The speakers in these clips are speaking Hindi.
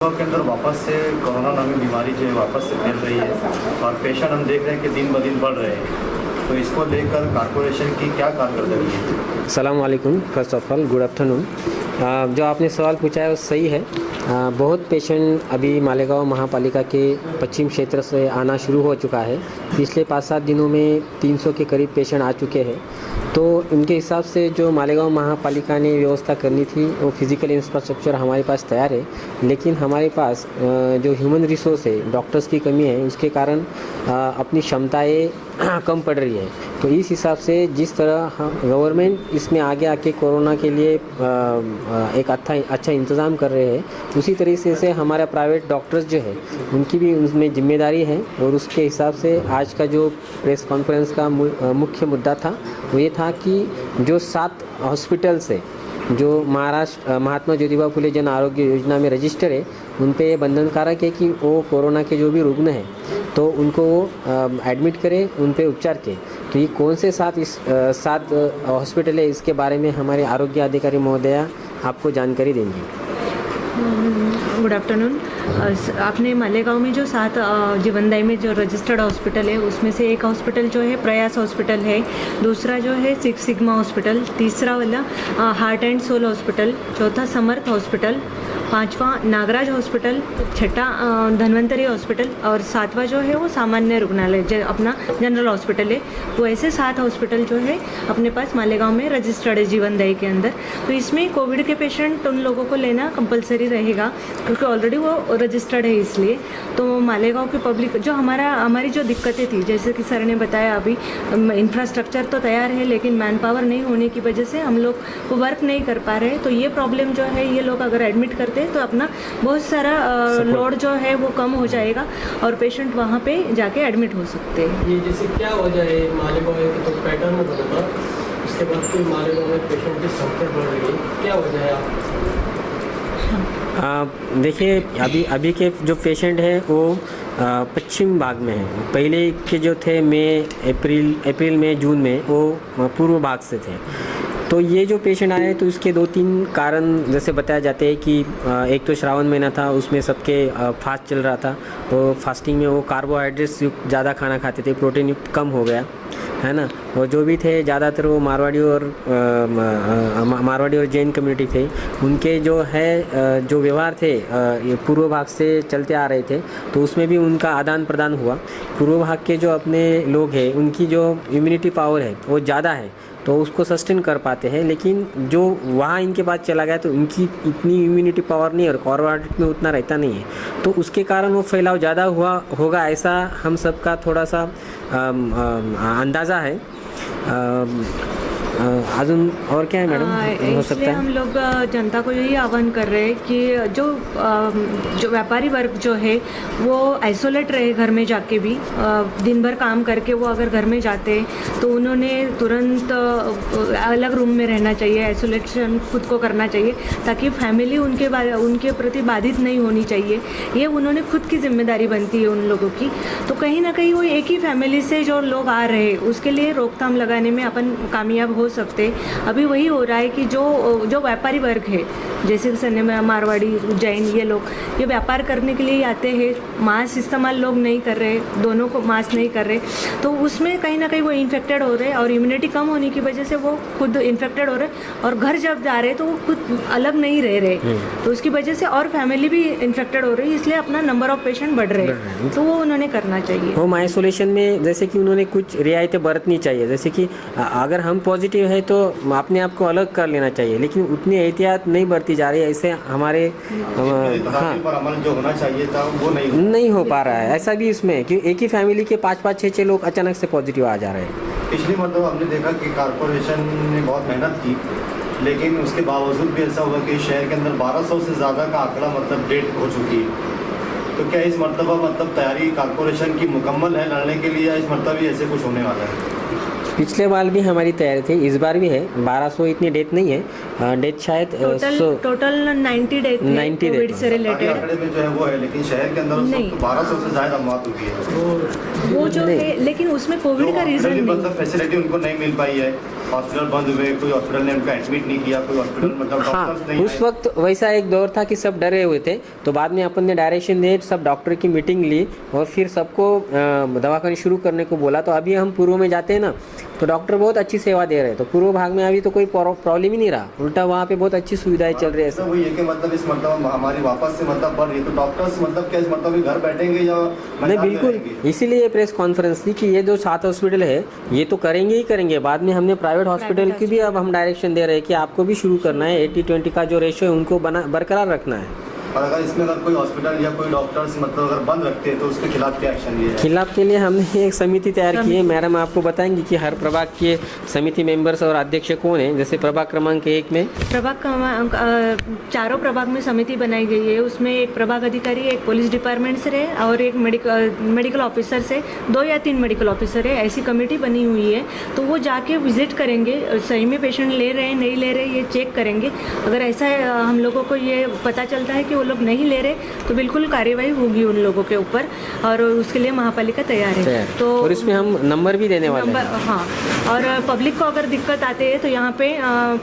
के अंदर वापस से कोरोना नामी बीमारी जो है वापस से फैल रही है और पेशेंट हम देख रहे हैं कि दिन ब दिन बढ़ रहे हैं, तो इसको लेकर कॉर्पोरेशन की क्या कारकर्दगी है? अस्सलाम वालेकुम। First of all good afternoon. जो आपने सवाल पूछा है वो सही है। बहुत पेशेंट अभी मालेगांव महापालिका के पश्चिम क्षेत्र से आना शुरू हो चुका है। पिछले 5-7 दिनों में 300 के करीब पेशेंट आ चुके हैं। तो उनके हिसाब से जो मालेगांव महापालिका ने व्यवस्था करनी थी वो फिज़िकल इंफ्रास्ट्रक्चर हमारे पास तैयार है, लेकिन हमारे पास जो ह्यूमन रिसोर्स है, डॉक्टर्स की कमी है, उसके कारण अपनी क्षमताएँ कम पड़ रही है। तो इस हिसाब से जिस तरह गवर्नमेंट इसमें आगे आके कोरोना के लिए एक अच्छा इंतज़ाम कर रहे हैं, उसी तरीके से हमारा प्राइवेट डॉक्टर्स जो है उनकी भी उसमें जिम्मेदारी है। और उसके हिसाब से आज का जो प्रेस कॉन्फ्रेंस का मुख्य मुद्दा था वो ये था कि जो 7 हॉस्पिटल से जो महाराष्ट्र महात्मा ज्योतिबा फुले जन आरोग्य योजना में रजिस्टर है, उन पे ये बंधनकारक है कि वो कोरोना के जो भी रुग्ण हैं तो उनको एडमिट करें, उन पे उपचार के। तो ये कौन से 7 हॉस्पिटल है, इसके बारे में हमारे आरोग्य अधिकारी महोदया आपको जानकारी देंगे। Good afternoon. आपने मालेगांव में जो 7 जीवनदायी में जो रजिस्टर्ड हॉस्पिटल है उसमें से एक हॉस्पिटल जो है प्रयास हॉस्पिटल है, दूसरा जो है सिक्स सिग्मा हॉस्पिटल, तीसरा वाला हार्ट एंड सोल हॉस्पिटल, चौथा समर्थ हॉस्पिटल, 5वां नागराज हॉस्पिटल, 6ठा धन्वंतरी हॉस्पिटल और 7वां जो है वो सामान्य रुग्णालय जो अपना जनरल हॉस्पिटल है। तो ऐसे 7 हॉस्पिटल जो है अपने पास मालेगांव में रजिस्टर्ड है जीवनदायी के अंदर। तो इसमें कोविड के पेशेंट उन लोगों को लेना कंपलसरी रहेगा क्योंकि ऑलरेडी वो रजिस्टर्ड है। इसलिए तो मालेगांव की पब्लिक जो हमारी जो दिक्कतें थी, जैसे कि सर ने बताया, अभी इंफ्रास्ट्रक्चर तो तैयार है लेकिन मैन पावर नहीं होने की वजह से हम लोग वर्क नहीं कर पा रहे। तो ये प्रॉब्लम जो है, ये लोग अगर एडमिट करते तो अपना बहुत सारा लोड जो है वो कम हो जाएगा और पेशेंट वहाँ पे जाके एडमिट हो सकते हैं। ये जैसे क्या वजह है मालेगांव में तो पैटर्न में बदला, उसके बाद फिर मालेगांव में पेशेंट की संख्या बढ़ रही है, क्या वजह है आप? देखिए अभी के जो पेशेंट हैं वो पश्चिम भाग में हैं। पहले के जो थे अप्रैल में जून में वो पूर्व भाग से थे। तो ये जो पेशेंट आए तो इसके 2-3 कारण जैसे बताया जाते हैं कि एक तो श्रावण महीना था, उसमें सबके फास्ट चल रहा था, तो फास्टिंग में वो कार्बोहाइड्रेट्स युक्त ज़्यादा खाना खाते थे, प्रोटीन युक्त कम हो गया है ना। और जो भी थे ज़्यादातर वो मारवाड़ी और जैन कम्युनिटी थे। उनके जो है जो व्यवहार थे ये पूर्व भाग से चलते आ रहे थे, तो उसमें भी उनका आदान प्रदान हुआ। पूर्व भाग के जो अपने लोग हैं उनकी जो इम्यूनिटी पावर है वो ज़्यादा है, तो उसको सस्टेन कर पाते हैं। लेकिन जो वहाँ इनके बाद चला गया तो उनकी इतनी इम्यूनिटी पावर नहीं और कार्बोहाइड्रेट में उतना रहता नहीं है, तो उसके कारण वो फैलाव ज़्यादा होगा ऐसा हम सबका थोड़ा सा अंदाज़ा है। अजून और क्या है मैडम हो सकता है? हम लोग जनता को यही आह्वान कर रहे हैं कि जो व्यापारी वर्ग जो है वो आइसोलेट रहे घर में जाके भी। दिन भर काम करके वो अगर घर में जाते तो उन्होंने तुरंत अलग रूम में रहना चाहिए, आइसोलेशन खुद को करना चाहिए ताकि फैमिली उनके प्रति बाधित नहीं होनी चाहिए। ये उन्होंने खुद की जिम्मेदारी बनती है उन लोगों की। तो कहीं ना कहीं वो एक ही फैमिली से जो लोग आ रहे हैं उसके लिए रोकथाम लगाने में अपन कामयाब हो सकते। अभी वही हो रहा है कि जो व्यापारी वर्ग है, जैसे कि मारवाड़ी, जैन, ये लोग ये व्यापार करने के लिए आते हैं, मास्क इस्तेमाल लोग नहीं कर रहे, दोनों को मास्क नहीं कर रहे, तो उसमें कहीं ना कहीं वो इन्फेक्टेड हो रहे और इम्यूनिटी कम होने की वजह से वो खुद इन्फेक्टेड हो रहे और घर जब जा रहे तो वो खुद अलग नहीं रह रहे, तो उसकी वजह से और फैमिली भी इन्फेक्टेड हो रही है, इसलिए अपना नंबर ऑफ पेशेंट बढ़ रहे हैं। तो वो उन्होंने करना चाहिए। होम आइसोलेशन में जैसे कि उन्होंने कुछ रियायतें बरतनी चाहिए, जैसे कि अगर हम पॉजिटिव है तो अपने आप को अलग कर लेना चाहिए, लेकिन उतनी एहतियात नहीं बरती जा रही है। ऐसे हमारे पर अमल जो होना चाहिए था वो नहीं हो पा रहा है। ऐसा भी इसमें कि एक ही फैमिली के 5-5, 6-6 लोग अचानक से पॉजिटिव आ जा रहे हैं। पिछली मतलब हमने देखा कि कॉर्पोरेशन ने बहुत मेहनत की, लेकिन उसके बावजूद भी ऐसा हुआ कि शहर के अंदर 1200 से ज़्यादा का आंकड़ा मतलब डेट हो चुकी है। तो क्या इस मरतबा मतलब तैयारी कॉर्पोरेशन की मुकम्मल है लड़ने के लिए, या इस मरतबा भी ऐसे कुछ होने वाला है? पिछले बार भी हमारी तैयारी थी, इस बार भी है। 1200 इतनी डेथ नहीं है, डेथ शायद टोटल 90 डेथ 90 कोविड से बाकी रिलेटेड। आंकड़े में जो है वो है, लेकिन शहर के अंदर उस नहीं। वक्त 1200 से ज्यादा मौत हुई है। वो जो है, लेकिन उसमें कोविड का रीजन नहीं। मतलब फैसिलिटी उनको नहीं मिल पाई है, हॉस्पिटल बंद हुए, कोई हॉस्पिटल ने उनको एडमिट नहीं किया, कोई हॉस्पिटल मतलब हाँ, डॉक्टर्स नहीं उस आए। वक्त वैसा एक दौर था कि सब डरे हुए थे, तो बाद में अपन ने डायरेक्शन दिए, सब डॉक्टर की मीटिंग ली और फिर सबको दवाखाने शुरू करने को बोला। तो अभी हम पूर्व में जाते हैं ना, तो डॉक्टर बहुत अच्छी सेवा दे रहे हैं। तो पूर्व भाग में अभी तो कोई प्रॉब्लम ही नहीं रहा, उल्टा वहाँ पे बहुत अच्छी सुविधाएं चल रही है। तो वही है कि मतलब इस मतलब महामारी वापस से मतलब बढ़ रही है, तो डॉक्टर्स मतलब क्या मतलब अभी घर बैठेंगे या नहीं, मैदान में बिल्कुल, रहेंगे? इसीलिए प्रेस कॉन्फ्रेंस थी कि ये जो 7 हॉस्पिटल है ये तो करेंगे ही करेंगे। बाद में हमने प्राइवेट हॉस्पिटल की भी अब हम डायरेक्शन दे रहे हैं कि आपको भी शुरू करना है। 80-20 का जो रेशियो है उनको बरकरार रखना है। और अगर इसमें अगर कोई हॉस्पिटल या कोई डॉक्टर्स मतलब अगर बंद रखते हैं तो उसके खिलाफ क्या एक्शन लिया है? खिलाफ के लिए हमने एक समिति तैयार की है। मैडम आपको बताएंगी कि हर प्रभाग के समिति मेंबर्स और अध्यक्ष कौन है। जैसे प्रभाग क्रमांक 1 में चारों प्रभाग में समिति बनाई गई है। उसमें एक प्रभाग अधिकारी, एक पुलिस डिपार्टमेंट से है और एक मेडिकल ऑफिसर से, 2 या 3 मेडिकल ऑफिसर है। ऐसी कमेटी बनी हुई है। तो वो जाके विजिट करेंगे, सही में पेशेंट ले रहे हैं नहीं ले रहे ये चेक करेंगे। अगर ऐसा हम लोगों को ये पता चलता है कि वो लोग नहीं ले रहे तो बिल्कुल कार्रवाई होगी उन लोगों के ऊपर, और उसके लिए महापालिका तैयार है। तो और इसमें हम नंबर भी देने वाले हैं। हाँ, और पब्लिक को अगर दिक्कत आते है तो यहाँ पे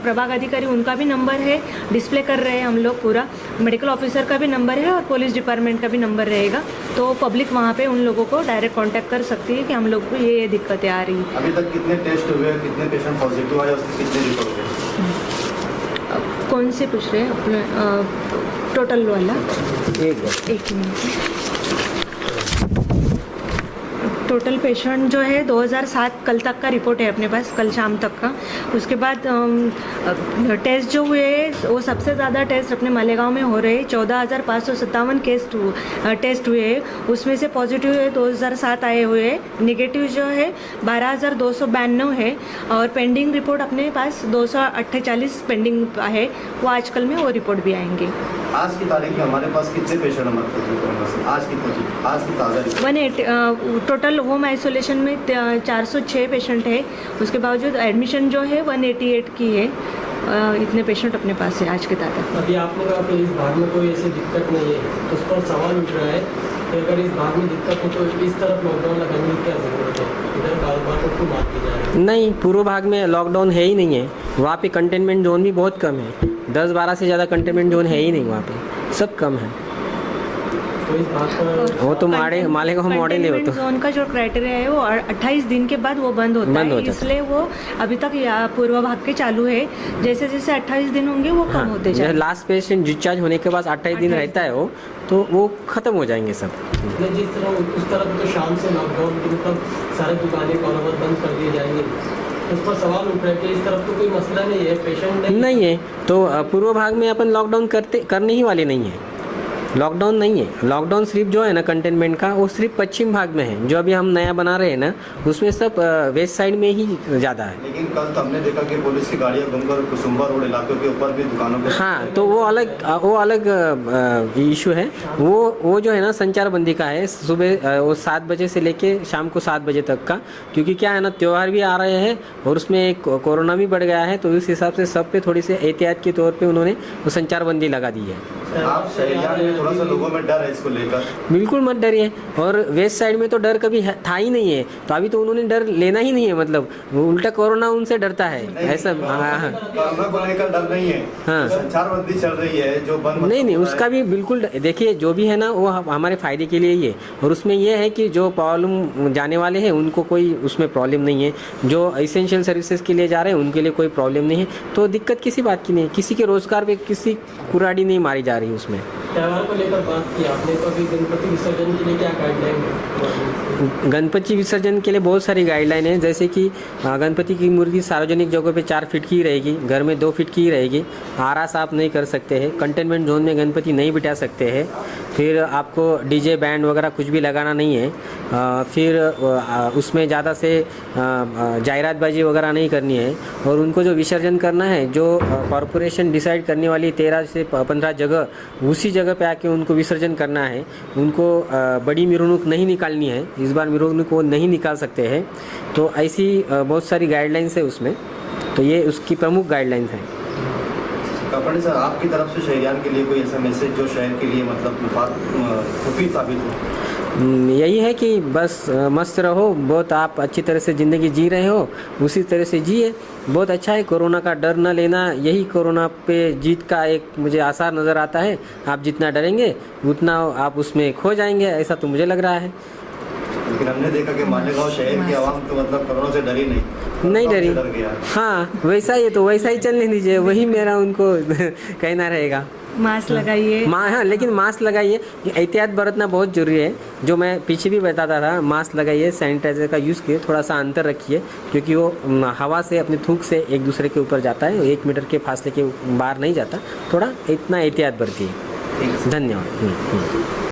प्रभाग अधिकारी उनका भी नंबर है, डिस्प्ले कर रहे हैं हम लोग पूरा। मेडिकल ऑफिसर का भी नंबर है और पुलिस डिपार्टमेंट का भी नंबर रहेगा। तो पब्लिक वहाँ पे उन लोगों को डायरेक्ट कांटेक्ट कर सकती है कि हम लोग को ये दिक्कतें आ रही हैं। अभी तक कितने टेस्ट हुए, कितने पेशेंट पॉजिटिव आए, उसके कितने रिपोर्ट हुए? कौन से पूछ रहे हैं अपने टोटल वाला? एक मिनट। टोटल पेशेंट जो है 2007 कल तक का रिपोर्ट है अपने पास, कल शाम तक का। उसके बाद टेस्ट जो हुए वो सबसे ज़्यादा टेस्ट अपने मालेगांव में हो रहे हैं। 14,557 टेस्ट हुए हैं। उसमें से पॉजिटिव है 2007 आए हुए हैं। निगेटिव जो है 12,292 है और पेंडिंग रिपोर्ट अपने पास 248 पेंडिंग है। वो आजकल में वो रिपोर्ट भी आएंगे। आज की तारीख में हमारे पास कितने पेशेंट आज की ताज़ा रिपोर्ट? टोटल होम आइसोलेशन में 406 पेशेंट है। उसके बावजूद एडमिशन जो है 188 की है। इतने पेशेंट अपने पास है आज के ताज़ा। अभी आपने कहा कि इस भाग में कोई ऐसी दिक्कत नहीं है, तो उस पर सवाल उठ रहा है कि अगर इस भाग में दिक्कत हो तो इस तरफ लॉकडाउन लगाने की क्या ज़रूरत है? इधर कारोबार को क्यों बात की जा रही है? नहीं, पूर्व भाग में लॉकडाउन है ही नहीं है। वहाँ पे कंटेनमेंट जोन भी बहुत कम है। 10-12 से ज़्यादा कंटेनमेंट जोन है ही नहीं वहाँ पे, सब कम है। तो इस बात पर वो तो मालेगांव मॉडल है। वो तो जोन का जो क्राइटेरिया है वो 28 दिन के बाद वो बंद होता है, इसलिए वो अभी तक पूर्व भाग के चालू है। जैसे जैसे 28 दिन होंगे वो कम होते जाएंगे। लास्ट पेशेंट डिस्चार्ज होने के बाद 28 दिन रहता है वो, तो वो खत्म हो जाएंगे सब। जिस तरह उस तरफ तो शाम से लॉकडाउन की मतलब सारी दुकानें कारोबार बंद कर दिए जाएंगे, उस पर सवाल उठ रहा है कि इस तरफ तो कोई मसला नहीं है, पेशेंट नहीं है। तो पूर्व भाग में अपन लॉकडाउन करने ही वाले नहीं है। लॉकडाउन नहीं है। लॉकडाउन सिर्फ जो है ना कंटेनमेंट का, वो सिर्फ पश्चिम भाग में है। जो अभी हम नया बना रहे हैं ना, उसमें सब वेस्ट साइड में ही ज़्यादा है। लेकिन कल तो हमने देखा कि पुलिस की गाड़ियाँ घूमकर कुसुम्बा रोड इलाकों के ऊपर भी दुकानों पे। हाँ, तो वो अलग इशू है। वो जो है ना संचारबंदी का है। सुबह वो 7 बजे से लेके शाम को 7 बजे तक का, क्योंकि क्या है ना त्यौहार भी आ रहे हैं और उसमें कोरोना भी बढ़ गया है। तो इस हिसाब से सब पे थोड़ी सी एहतियात के तौर पे उन्होंने वो संचारबंदी लगा दी है। आप शहरियार में थोड़ा सा लोगों में डर है इसको लेकर? बिल्कुल मत डरिए। और वेस्ट साइड में तो डर कभी था ही नहीं है, तो अभी तो उन्होंने डर लेना ही नहीं है। मतलब उल्टा कोरोना उनसे डरता है ऐसा। कोरोना को लेकर डर नहीं है। हाँ, संचारबंदी चल रही है जो बंद नहीं, उसका भी बिल्कुल देखिए, जो भी है ना वो हमारे फायदे के लिए ही है। और उसमें यह है कि जो प्रॉब्लम जाने वाले हैं उनको कोई उसमें प्रॉब्लम नहीं है। जो एसेंशियल सर्विसेज के लिए जा रहे हैं उनके लिए कोई प्रॉब्लम नहीं है। तो दिक्कत किसी बात की नहीं है। किसी के रोजगार पे किसी कुराड़ी नहीं मारी जा रही उसमें। त्यौहार को लेकर बात की आपने, तो अभी गणपति विसर्जन के लिए क्या गाइडलाइन है? गणपति विसर्जन के लिए बहुत सारी गाइडलाइन है। जैसे कि गणपति की मूर्ति सार्वजनिक जगहों पे 4 फीट की रहेगी, घर में 2 फीट की रहेगी। आरास आप नहीं कर सकते हैं। कंटेनमेंट जोन में गणपति नहीं बिठा सकते हैं। फिर आपको डीजे बैंड वगैरह कुछ भी लगाना नहीं है। फिर उसमें ज़्यादा से जायरातबाजी वगैरह नहीं करनी है। और उनको जो विसर्जन करना है, जो कॉरपोरेशन डिसाइड करने वाली 13 से 15 जगह, उसी जगह जगह पे आके उनको विसर्जन करना है, उनको बड़ी मिरवणूक नहीं निकालनी है, इस बार मिरवणूक वो नहीं निकाल सकते हैं, तो ऐसी बहुत सारी गाइडलाइंस है उसमें, तो ये उसकी प्रमुख गाइडलाइंस है। कापड़े सर, आपकी तरफ से शहरियान के लिए कोई ऐसा मैसेज जो शहर के लिए मतलब मुफीद साबित हो? यही है कि बस मस्त रहो, बहुत आप अच्छी तरह से ज़िंदगी जी रहे हो उसी तरह से जिए, बहुत अच्छा है। कोरोना का डर न लेना, यही कोरोना पे जीत का एक मुझे आसार नज़र आता है। आप जितना डरेंगे उतना आप उसमें खो जाएंगे, ऐसा तो मुझे लग रहा है। लेकिन हमने देखा कि मालेगांव शहर की आवाम तो मतलब कोरोना से डरी नहीं डरी। डर गया। हाँ वैसा ही है, तो वैसा ही चलने दीजिए, वही मेरा उनको कहना रहेगा। मास्क लगाइए। हाँ, लेकिन मास्क लगाइए, एहतियात बरतना बहुत ज़रूरी है। जो मैं पीछे भी बताता था, मास्क लगाइए, सैनिटाइजर का यूज़ कीजिए, थोड़ा सा अंतर रखिए, क्योंकि वो हवा से अपने थूक से एक दूसरे के ऊपर जाता है, 1 मीटर के फासले के बाहर नहीं जाता, थोड़ा इतना एहतियात बरतिए। धन्यवाद।